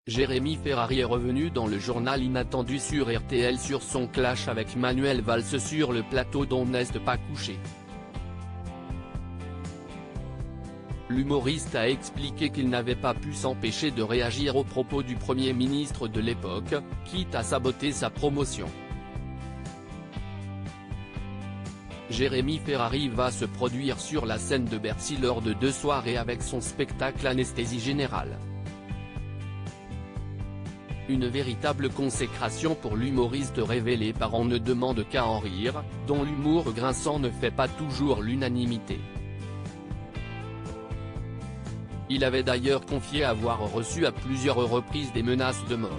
Jérémy Ferrari est revenu dans le journal inattendu sur RTL sur son clash avec Manuel Valls sur le plateau d'On n'est pas couché. L'humoriste a expliqué qu'il n'avait pas pu s'empêcher de réagir aux propos du Premier ministre de l'époque, quitte à saboter sa promotion. Jérémy Ferrari va se produire sur la scène de Bercy lors de 2 soirées avec son spectacle Anesthésie Générale. Une véritable consécration pour l'humoriste révélée par On ne demande qu'à en rire, dont l'humour grinçant ne fait pas toujours l'unanimité. Il avait d'ailleurs confié avoir reçu à plusieurs reprises des menaces de mort.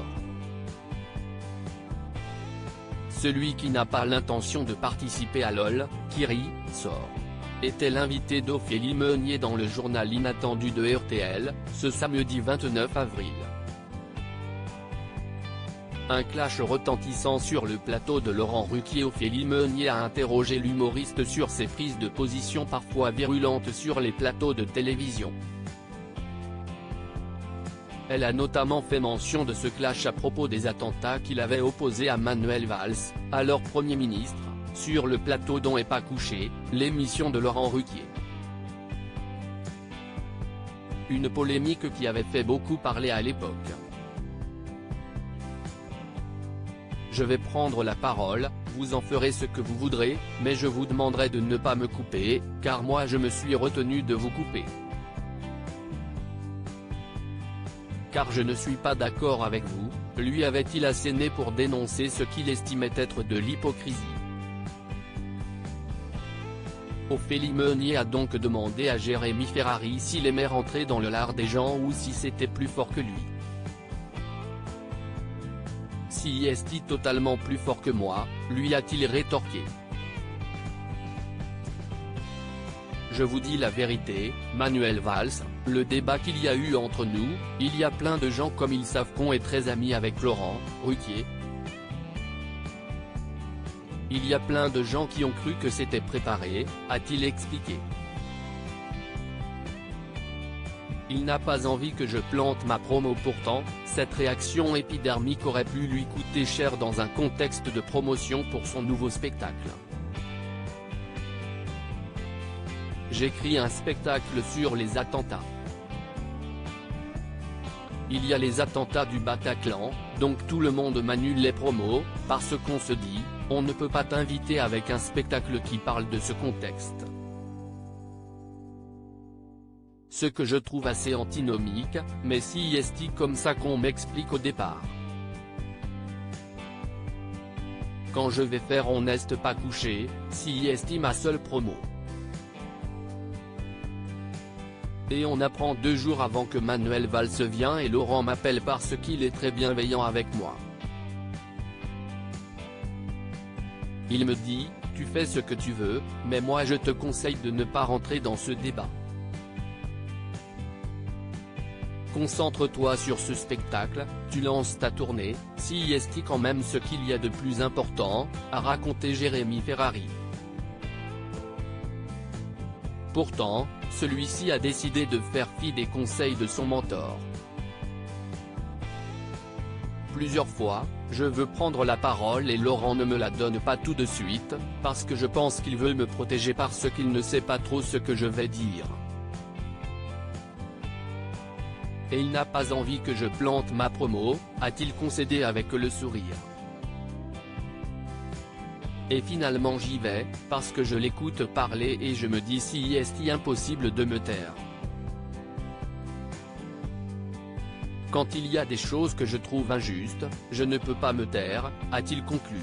Celui qui n'a pas l'intention de participer à LOL, qui rit, sort, était l'invité d'Ophélie Meunier dans le journal inattendu de RTL, ce samedi 29 avril. Un clash retentissant sur le plateau de Laurent Ruquier. Ophélie Meunier a interrogé l'humoriste sur ses prises de position parfois virulentes sur les plateaux de télévision. Elle a notamment fait mention de ce clash à propos des attentats qu'il avait opposés à Manuel Valls, alors Premier ministre, sur le plateau d'On n'est pas couché, l'émission de Laurent Ruquier. Une polémique qui avait fait beaucoup parler à l'époque. Je vais prendre la parole, vous en ferez ce que vous voudrez, mais je vous demanderai de ne pas me couper, car moi je me suis retenu de vous couper. Car je ne suis pas d'accord avec vous, lui avait-il asséné pour dénoncer ce qu'il estimait être de l'hypocrisie. Ophélie Meunier a donc demandé à Jérémy Ferrari s'il aimait rentrer dans le lard des gens ou si c'était plus fort que lui. Si est-il totalement plus fort que moi, lui a-t-il rétorqué. Je vous dis la vérité, Manuel Valls, le débat qu'il y a eu entre nous, il y a plein de gens comme ils savent qu'on est très amis avec Laurent Ruquier. Il y a plein de gens qui ont cru que c'était préparé, a-t-il expliqué. Il n'a pas envie que je plante ma promo. Pourtant, cette réaction épidermique aurait pu lui coûter cher dans un contexte de promotion pour son nouveau spectacle. J'écris un spectacle sur les attentats. Il y a les attentats du Bataclan, donc tout le monde m'annule les promos, parce qu'on se dit, on ne peut pas t'inviter avec un spectacle qui parle de ce contexte. Ce que je trouve assez antinomique, mais si est-il comme ça qu'on m'explique au départ. Quand je vais faire On n'est pas couché, si est-il ma seule promo. Et on apprend 2 jours avant que Manuel Valls vienne et Laurent m'appelle parce qu'il est très bienveillant avec moi. Il me dit, tu fais ce que tu veux, mais moi je te conseille de ne pas rentrer dans ce débat. Concentre-toi sur ce spectacle, tu lances ta tournée, si est quand même ce qu'il y a de plus important, a raconté Jérémy Ferrari. Pourtant, celui-ci a décidé de faire fi des conseils de son mentor. Plusieurs fois, je veux prendre la parole et Laurent ne me la donne pas tout de suite, parce que je pense qu'il veut me protéger parce qu'il ne sait pas trop ce que je vais dire. Et il n'a pas envie que je plante ma promo, a-t-il concédé avec le sourire. Et finalement j'y vais, parce que je l'écoute parler et je me dis si est-il impossible de me taire. Quand il y a des choses que je trouve injustes, je ne peux pas me taire, a-t-il conclu.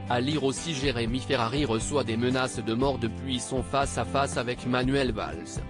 À lire aussi Jérémy Ferrari reçoit des menaces de mort depuis son face-à-face avec Manuel Valls.